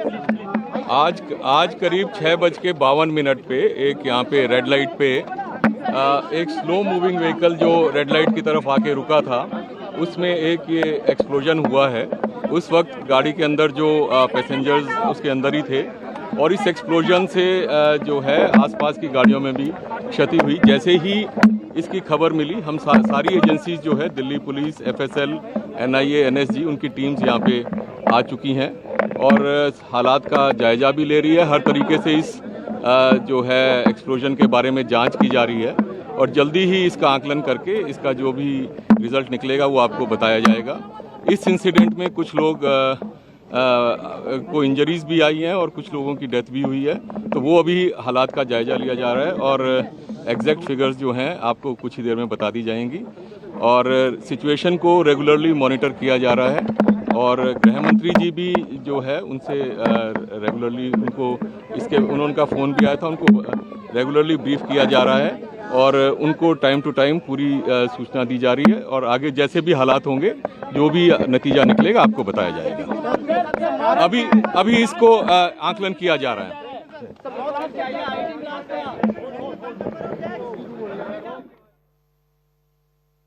आज करीब 6:52 पे एक यहाँ पे रेड लाइट पे एक स्लो मूविंग व्हीकल जो रेड लाइट की तरफ आके रुका था, उसमें एक ये एक्सप्लोजन हुआ है। उस वक्त गाड़ी के अंदर जो पैसेंजर्स उसके अंदर ही थे और इस एक्सप्लोजन से जो है आसपास की गाड़ियों में भी क्षति हुई। जैसे ही इसकी खबर मिली, हम सारी एजेंसीज जो है Delhi police, FSL, NIA, NSG, उनकी टीम्स यहाँ पे आ चुकी हैं और हालात का जायजा भी ले रही है। हर तरीके से इस जो है एक्सप्लोजन के बारे में जांच की जा रही है और जल्दी ही इसका आकलन करके इसका जो भी रिजल्ट निकलेगा वो आपको बताया जाएगा। इस इंसिडेंट में कुछ लोग को इंजरीज भी आई हैं और कुछ लोगों की डेथ भी हुई है, तो वो अभी हालात का जायजा लिया जा रहा है और एग्जैक्ट फिगर्स जो हैं आपको कुछ ही देर में बता दी जाएंगी और सिचुएशन को रेगुलरली मॉनिटर किया जा रहा है और गृह मंत्री जी भी जो है उनसे रेगुलरली उनका फ़ोन भी आया था, उनको रेगुलरली ब्रीफ किया जा रहा है और उनको टाइम टू टाइम पूरी सूचना दी जा रही है और आगे जैसे भी हालात होंगे, जो भी नतीजा निकलेगा आपको बताया जाएगा। अभी इसको आकलन किया जा रहा है।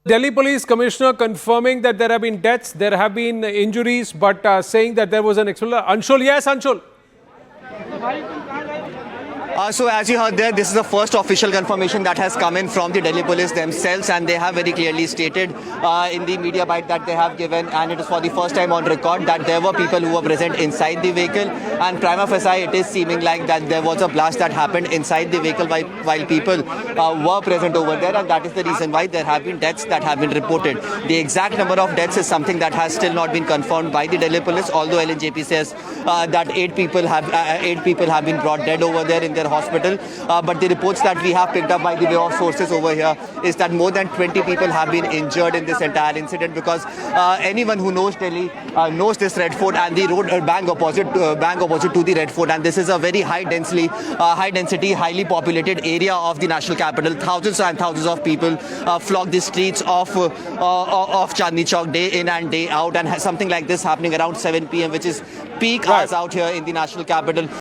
Delhi Police Commissioner confirming that there have been deaths, there have been injuries, but saying that there was an explosion. Anshul, yes, Anshul. So as you heard there, this is the first official confirmation that has come in from the Delhi police themselves, and they have very clearly stated in the media bite that they have given, and it is for the first time on record, that there were people who were present inside the vehicle, and prima facie it is seeming like that there was a blast that happened inside the vehicle while people were present over there, and that is the reason why there have been deaths that have been reported. The exact number of deaths is something that has still not been confirmed by the Delhi police, although LNJP says that 8 people have been brought dead over there in their hospital, but the reports that we have picked up by the way of sources over here is that more than 20 people have been injured in this entire incident, because anyone who knows Delhi knows this Red Fort and the road bank opposite to the Red Fort, and this is a very high density, highly populated area of the national capital. Thousands and thousands of people flock the streets of Chandni Chowk day in and day out, and something like this happening around 7 p.m., which is peak hours out here in the national capital.